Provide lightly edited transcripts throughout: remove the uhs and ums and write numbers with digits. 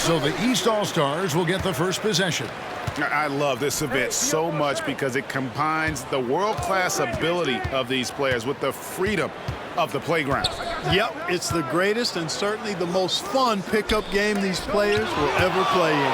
So the East All-Stars will get the first possession. I love this event so much because it combines the world-class ability of these players with the freedom of the playground. Yep, it's the greatest and certainly the most fun pickup game these players will ever play in.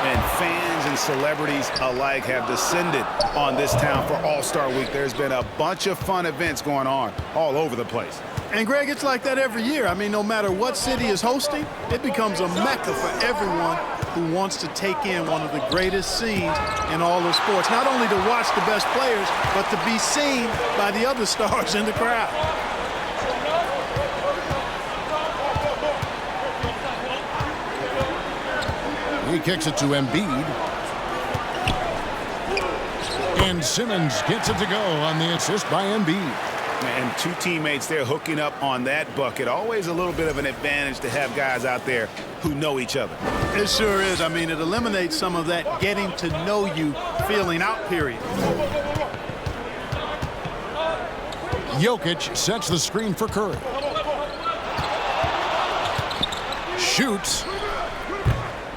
And fans and celebrities alike have descended on this town for All-Star Week. There's been a bunch of fun events going on all over the place. And, Greg, it's like that every year. I mean, no matter what city is hosting, it becomes a mecca for everyone who wants to take in one of the greatest scenes in all of sports. Not only to watch the best players, but to be seen by the other stars in the crowd. He kicks it to Embiid. And Simmons gets it to go on the assist by Embiid. And two teammates there hooking up on that bucket. Always a little bit of an advantage to have guys out there who know each other. It sure is. I mean, it eliminates some of that getting to know you feeling out period. Jokic sets the screen for Curry. Shoots.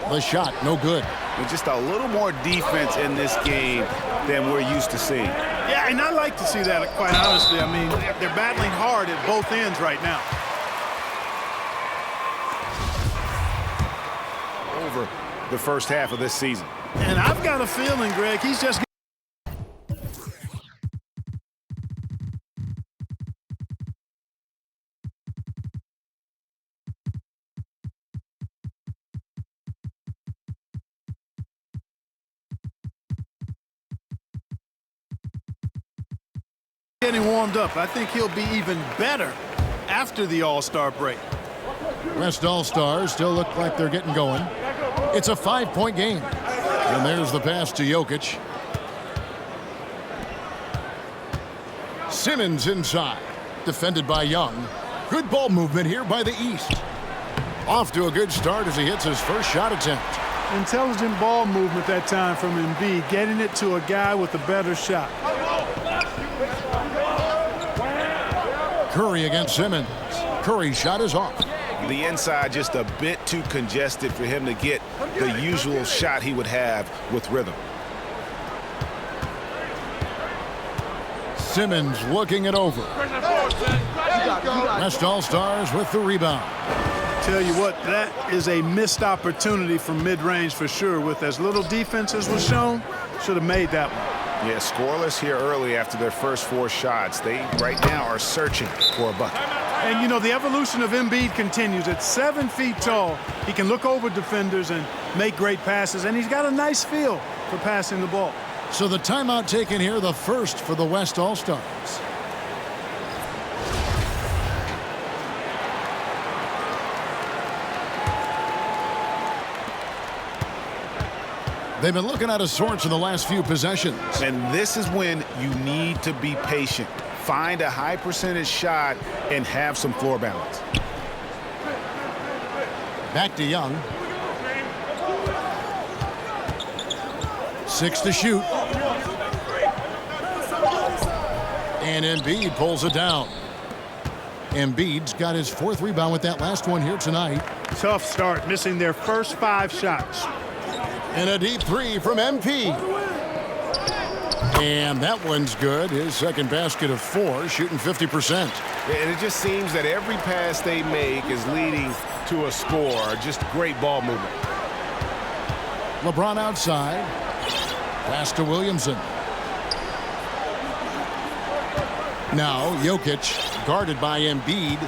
The shot, no good. With just a little more defense in this game than we're used to seeing. Yeah, and I like to see that, quite honestly. I mean, they're battling hard at both ends right now. Over the first half of this season. And I've got a feeling, Greg, he's just getting warmed up. I think he'll be even better after the All-Star break. West All-Stars still look like they're getting going. It's a 5-point game. And there's the pass to Jokic. Simmons inside. Defended by Young. Good ball movement here by the East. Off to a good start as he hits his first shot attempt. Intelligent ball movement that time from Embiid, getting it to a guy with a better shot. Curry against Simmons. Curry's shot is off. The inside just a bit too congested for him to get the usual shot he would have with rhythm. Simmons looking it over. West All-Stars with the rebound. Tell you what, that is a missed opportunity from mid-range for sure. With as little defense as was shown, should have made that one. Yeah, scoreless here early after their first 4 shots. They right now are searching for a bucket. And, you know, the evolution of Embiid continues. At 7 feet tall, he can look over defenders and make great passes, and he's got a nice feel for passing the ball. So the timeout taken here, the first for the West All-Stars. They've been looking out of sorts in the last few possessions. And this is when you need to be patient. Find a high percentage shot and have some floor balance. Back to Young. 6 to shoot. And Embiid pulls it down. Embiid's got his 4th rebound with that last one here tonight. Tough start, missing their first 5 shots. And a deep 3 from MP. And that one's good. His second basket of 4, shooting 50%. And it just seems that every pass they make is leading to a score. Just great ball movement. LeBron outside. Pass to Williamson. Now Jokic guarded by Embiid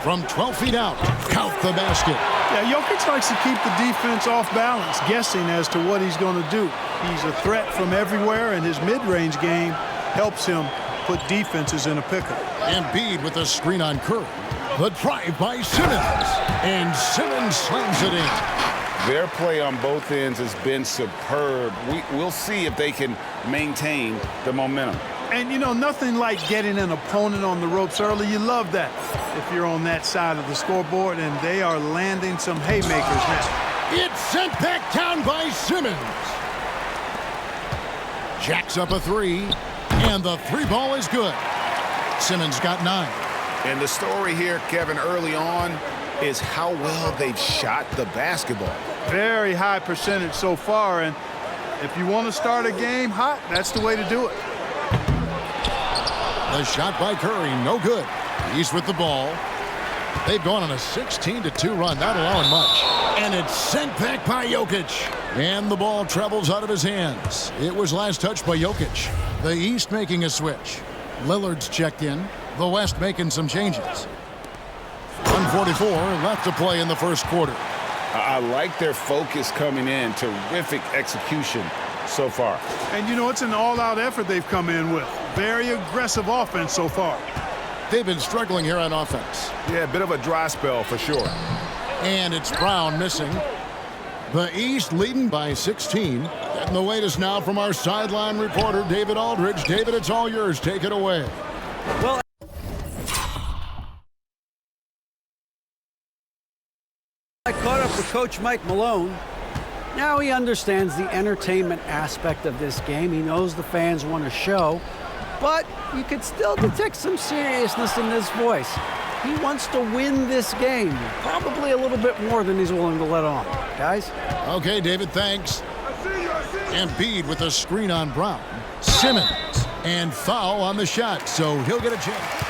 from 12 feet out. Count the basket. Yeah, Jokic likes to keep the defense off balance, guessing as to what he's going to do. He's a threat from everywhere, and his mid-range game helps him put defenses in a pickle. Embiid with a screen on Curry. The drive by Simmons. And Simmons slams it in. Their play on both ends has been superb. We'll see if they can maintain the momentum. And, you know, nothing like getting an opponent on the ropes early. You love that if you're on that side of the scoreboard, and they are landing some haymakers now. It's sent back down by Simmons. Jacks up a 3, and the 3 ball is good. Simmons got 9. And the story here, Kevin, early on, is how well they've shot the basketball. Very high percentage so far, and if you want to start a game hot, that's the way to do it. The shot by Curry, no good. He's with the ball. They've gone on a 16-2 run, not allowing much. And it's sent back by Jokic. And the ball travels out of his hands. It was last touched by Jokic. The East making a switch. Lillard's checked in. The West making some changes. 1:44 left to play in the first quarter. I like their focus coming in. Terrific execution so far. And, you know, it's an all-out effort they've come in with. Very aggressive offense so far. They've been struggling here on offense. Yeah, a bit of a dry spell for sure. And it's Brown missing. The East leading by 16. Getting the latest now from our sideline reporter, David Aldridge. David, it's all yours. Take it away. Well, I caught up with Coach Mike Malone. Now he understands the entertainment aspect of this game. He knows the fans want a show, but you could still detect some seriousness in his voice. He wants to win this game, probably a little bit more than he's willing to let on. Guys? Okay, David, thanks. Embiid with a screen on Brown. Simmons. And foul on the shot, so he'll get a chance.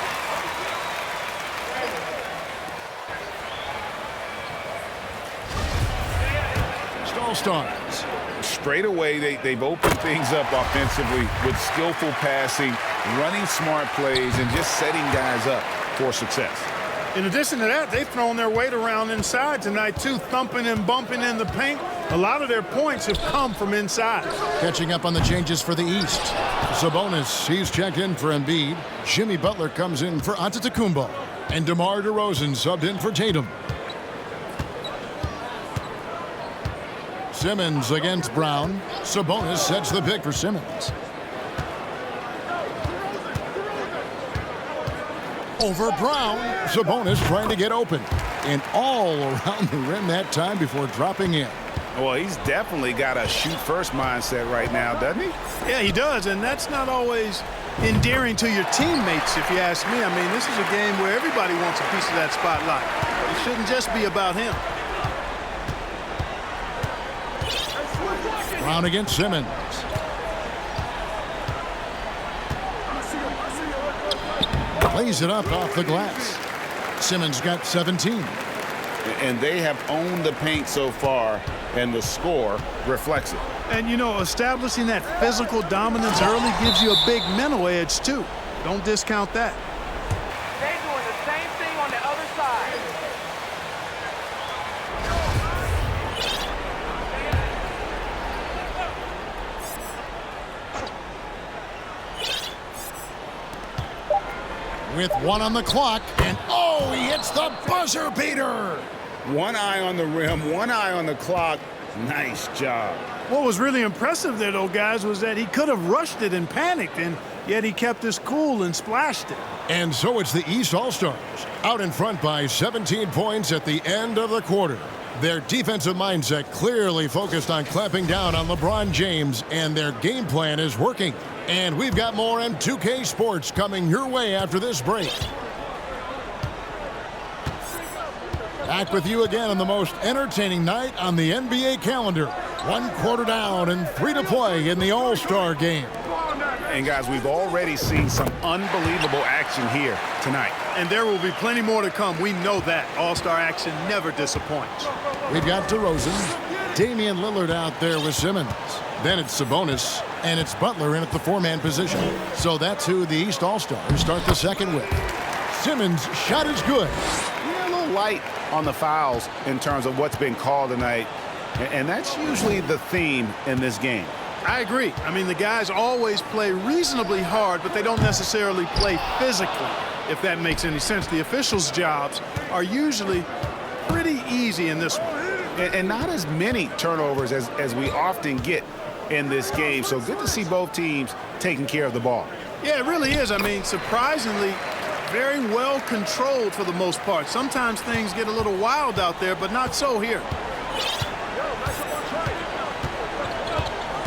All-Stars. Straight away, they've opened things up offensively with skillful passing, running smart plays, and just setting guys up for success. In addition to that, they've thrown their weight around inside tonight, too, thumping and bumping in the paint. A lot of their points have come from inside. Catching up on the changes for the East. Sabonis, he's checked in for Embiid. Jimmy Butler comes in for Antetokounmpo. And DeMar DeRozan subbed in for Tatum. Simmons against Brown. Sabonis sets the pick for Simmons. Over Brown. Sabonis trying to get open. And all around the rim that time before dropping in. Well, he's definitely got a shoot-first mindset right now, doesn't he? Yeah, he does, and that's not always endearing to your teammates, if you ask me. I mean, this is a game where everybody wants a piece of that spotlight. It shouldn't just be about him. Brown against Simmons. Plays it up off the glass. Simmons got 17. And they have owned the paint so far, and the score reflects it. And, you know, establishing that physical dominance early gives you a big mental edge, too. Don't discount that. They're doing the same thing on the other side. With one on the clock, and oh, he hits the buzzer beater. One eye on the rim, one eye on the clock. Nice job. What was really impressive there, though, guys, was that he could have rushed it and panicked, and yet he kept his cool and splashed it. And so it's the East All-Stars, out in front by 17 points at the end of the quarter. Their defensive mindset clearly focused on clamping down on LeBron James, and their game plan is working. And we've got more M2K Sports coming your way after this break. Back with you again on the most entertaining night on the NBA calendar. 1 quarter down and 3 to play in the All-Star game. And, guys, we've already seen some unbelievable action here tonight. And there will be plenty more to come. We know that. All-Star action never disappoints. We've got DeRozan, Damian Lillard out there with Simmons. Then it's Sabonis, and it's Butler in at the 4-man position. So that's who the East All-Stars start the second with. Simmons' shot is good. Yeah, a little light on the fouls in terms of what's been called tonight. And that's usually the theme in this game. I agree. I mean, the guys always play reasonably hard, but they don't necessarily play physically, if that makes any sense. The officials' jobs are usually pretty easy in this one. And not as many turnovers as we often get in this game. So good to see both teams taking care of the ball. Yeah, it really is. I mean, surprisingly, very well controlled for the most part. Sometimes things get a little wild out there, but not so here.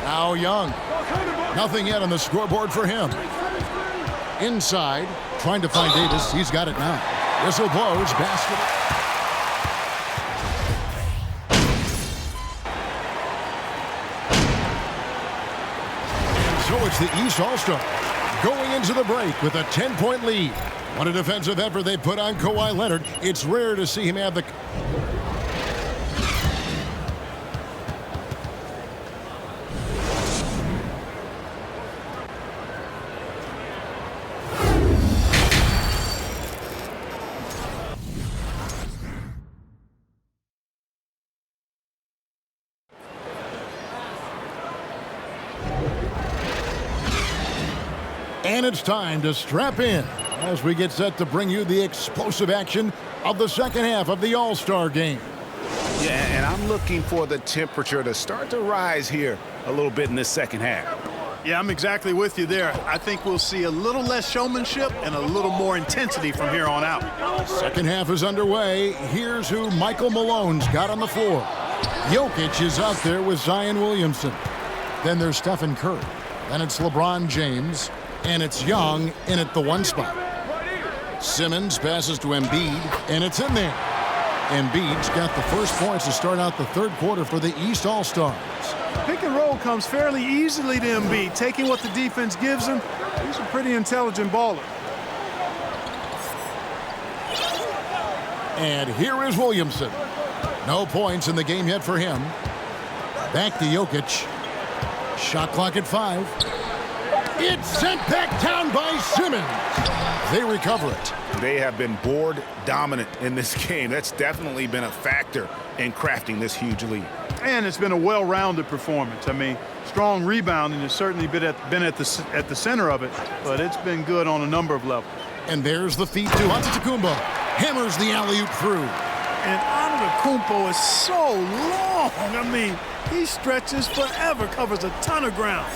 Now Young. Nothing yet on the scoreboard for him. Inside, trying to find Davis. He's got it now. Whistle blows, basket. it's the East All-Star going into the break with a 10-point lead. What a defensive effort they put on Kawhi Leonard. It's rare to see him have the... And it's time to strap in as we get set to bring you the explosive action of the second half of the All-Star game. Yeah, and I'm looking for the temperature to start to rise here a little bit in this second half. Yeah, I'm exactly with you there. I think we'll see a little less showmanship and a little more intensity from here on out. Second half is underway. Here's who Michael Malone's got on the floor. Jokic is out there with Zion Williamson. Then there's Stephen Curry. Then it's LeBron James. And it's Young in at the one spot. Simmons passes to Embiid, and it's in there. Embiid's got the first points to start out the third quarter for the East All-Stars. Pick and roll comes fairly easily to Embiid, taking what the defense gives him. He's a pretty intelligent baller. And here is Williamson. No points in the game yet for him. Back to Jokic. Shot clock at 5. It's sent back down by Simmons. They recover it. They have been board dominant in this game. That's definitely been a factor in crafting this huge lead. And it's been a well-rounded performance. I mean, strong rebounding has certainly been at the center of it, but it's been good on a number of levels. And there's the feed to Antetokounmpo. Hammers the alley-oop through. And Antetokounmpo is so long. I mean, he stretches forever, covers a ton of ground.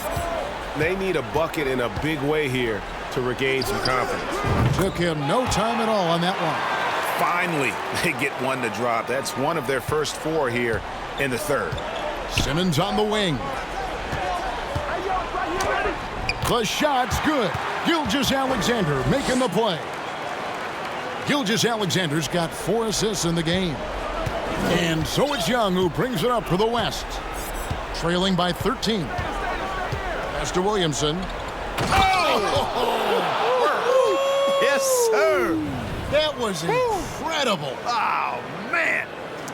They need a bucket in a big way here to regain some confidence. Took him no time at all on that one. Finally, they get one to drop. That's one of their first 4 here in the third. Simmons on the wing. The shot's good. Gilgeous-Alexander making the play. Gilgeous-Alexander's got 4 assists in the game. And so it's Young who brings it up for the West. Trailing by 13. Pass to Williamson. Yes, sir. That was incredible. Oh, man.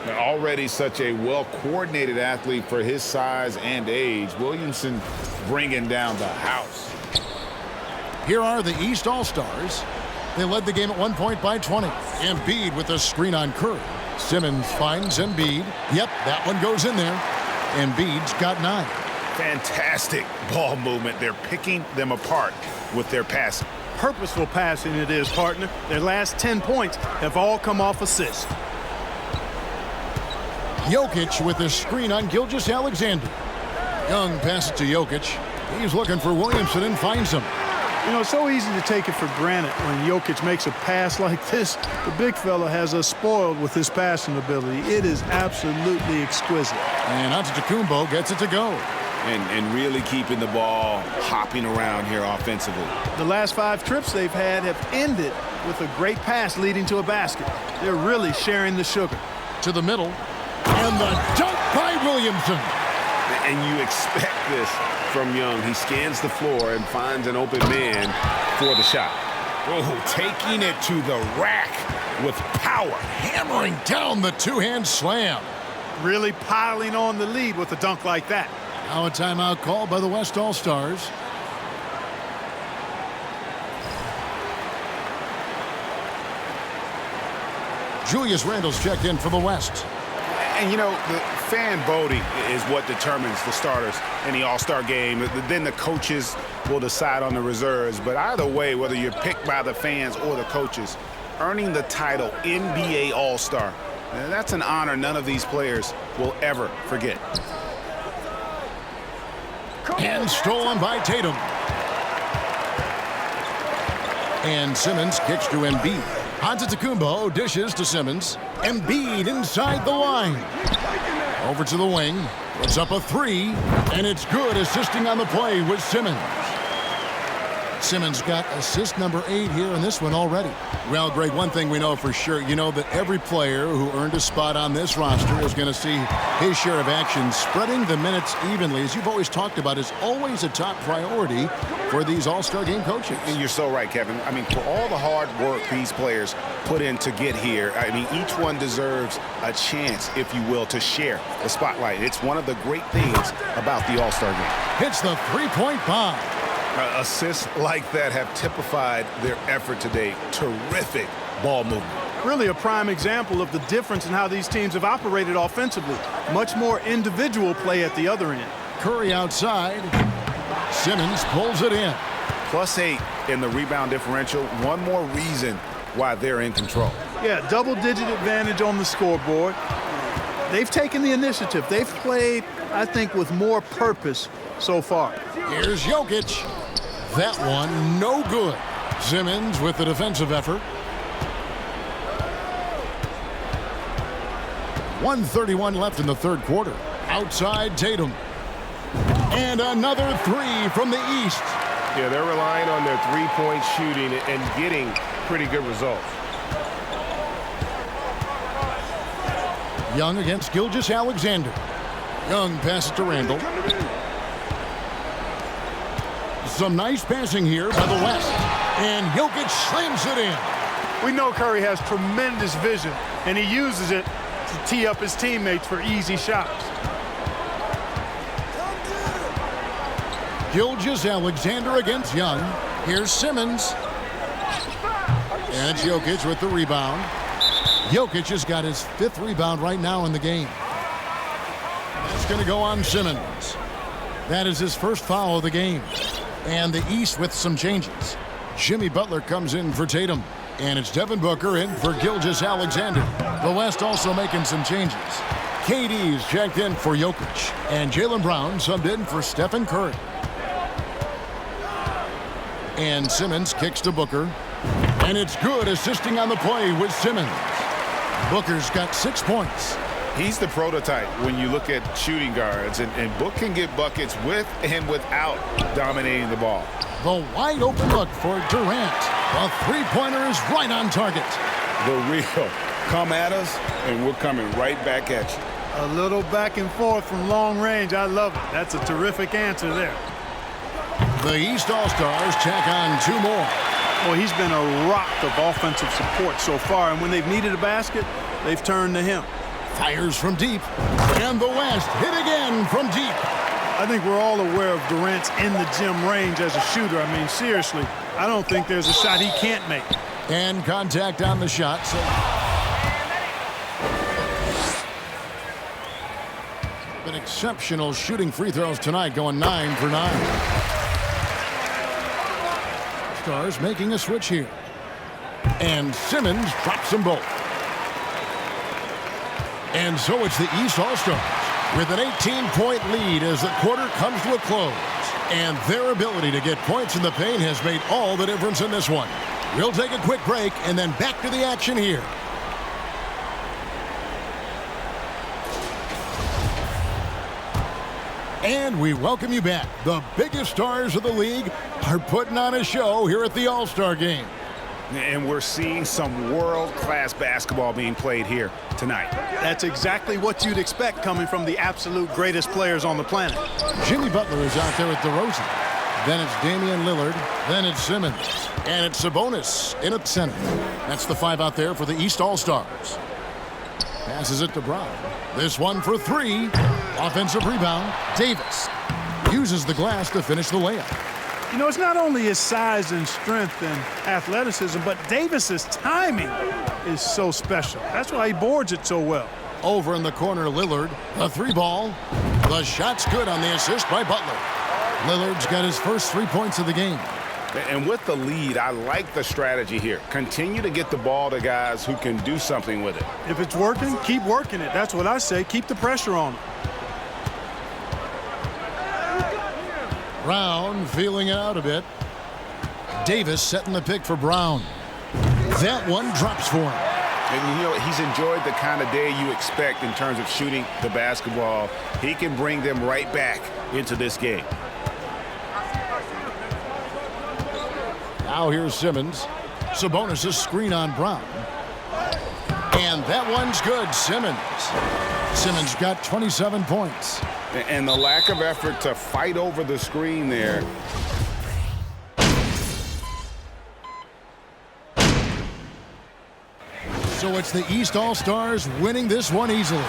Already such a well-coordinated athlete for his size and age. Williamson bringing down the house. Here are the East All-Stars. They led the game at one point by 20. Embiid with a screen on Curry. Simmons finds Embiid. Yep, that one goes in there. Embiid's got 9. Fantastic ball movement. They're picking them apart with their passing. Purposeful passing it is, partner. Their last 10 points have all come off assists. Jokic with a screen on Gilgeous-Alexander. Young passes to Jokic. He's looking for Williamson and finds him. You know, it's so easy to take it for granted when Jokic makes a pass like this. The big fella has us spoiled with his passing ability. It is absolutely exquisite. And Antetokounmpo gets it to go. And really keeping the ball hopping around here offensively. The last 5 trips they've had have ended with a great pass leading to a basket. They're really sharing the sugar. To the middle. And the dunk by Williamson. And you expect this from Young. He scans the floor and finds an open man for the shot. Oh, taking it to the rack with power. Hammering down the two-hand slam. Really piling on the lead with a dunk like that. Now a timeout called by the West All-Stars. Julius Randle's checked in for the West. And, you know, the fan voting is what determines the starters in the All-Star game. Then the coaches will decide on the reserves. But either way, whether you're picked by the fans or the coaches, earning the title NBA All-Star, that's an honor none of these players will ever forget. And stolen by Tatum. And Simmons kicks to Embiid. Antetokounmpo dishes to Simmons. Embiid inside the line. Over to the wing. Puts up a 3. And it's good, assisting on the play with Simmons. Simmons got assist number 8 here in this one already. Well, Greg, one thing we know for sure, you know that every player who earned a spot on this roster is going to see his share of action. Spreading the minutes evenly, as you've always talked about, is always a top priority for these All-Star game coaches. And you're so right, Kevin. I mean, for all the hard work these players put in to get here, I mean, each one deserves a chance, if you will, to share the spotlight. It's one of the great things about the All-Star game. Hits the three-point bomb. Assists like that have typified their effort today. Terrific ball movement. Really a prime example of the difference in how these teams have operated offensively. Much more individual play at the other end. Curry outside. Simmons pulls it in. +8 in the rebound differential. One more reason why they're in control. Yeah, double-digit advantage on the scoreboard. They've taken the initiative. They've played, I think, with more purpose so far. Here's Jokic. That one, no good. Simmons with the defensive effort. 1:31 left in the third quarter. Outside Tatum. And another 3 from the East. Yeah, they're relying on their three-point shooting and getting pretty good results. Young against Gilgeous-Alexander. Young passes to Randall. Some nice passing here by the West. And Jokic slams it in. We know Curry has tremendous vision, and he uses it to tee up his teammates for easy shots. Gilgeous-Alexander against Young. Here's Simmons. And it's Jokic with the rebound. Jokic has got his 5th rebound right now in the game. That's going to go on Simmons. That is his first foul of the game. And the East with some changes. Jimmy Butler comes in for Tatum. And it's Devin Booker in for Gilgeous-Alexander. The West also making some changes. KD's checked in for Jokic. And Jaylen Brown subbed in for Stephen Curry. And Simmons kicks to Booker. And it's good, assisting on the play with Simmons. Booker's got 6 points. He's the prototype when you look at shooting guards, and Book can get buckets with and without dominating the ball. The wide open look for Durant. The three-pointer is right on target. The real come at us, and we're coming right back at you. A little back and forth from long range. I love it. That's a terrific answer there. The East All-Stars tack on 2 more. Well, he's been a rock of offensive support so far, and when they've needed a basket, they've turned to him. Fires from deep. And the West hit again from deep. I think we're all aware of Durant's in-the-gym range as a shooter. I mean, seriously, I don't think there's a shot he can't make. And contact on the shot. So been exceptional shooting free throws tonight, going 9 for 9. Stars making a switch here. And Simmons drops them both. And so it's the East All-Stars with an 18-point lead as the quarter comes to a close. And their ability to get points in the paint has made all the difference in this one. We'll take a quick break and then back to the action here. And we welcome you back. The biggest stars of the league are putting on a show here at the All-Star Game. And we're seeing some world-class basketball being played here tonight. That's exactly what you'd expect coming from the absolute greatest players on the planet. Jimmy Butler is out there at DeRozan. Then it's Damian Lillard. Then it's Simmons. And it's Sabonis in at center. That's the 5 out there for the East All-Stars. Passes it to Brown. This one for 3. Offensive rebound. Davis uses the glass to finish the layup. You know, it's not only his size and strength and athleticism, but Davis's timing is so special. That's why he boards it so well. Over in the corner, Lillard. The 3 ball. The shot's good on the assist by Butler. Lillard's got his first 3 points of the game. And with the lead, I like the strategy here. Continue to get the ball to guys who can do something with it. If it's working, keep working it. That's what I say. Keep the pressure on him. Brown feeling it out a bit. Davis setting the pick for Brown. That one drops for him. And, you know, he's enjoyed the kind of day you expect in terms of shooting the basketball. He can bring them right back into this game. Now here's Simmons. Sabonis' screen on Brown. And that one's good. Simmons got 27 points. And the lack of effort to fight over the screen there. So it's the East All-Stars winning this one easily.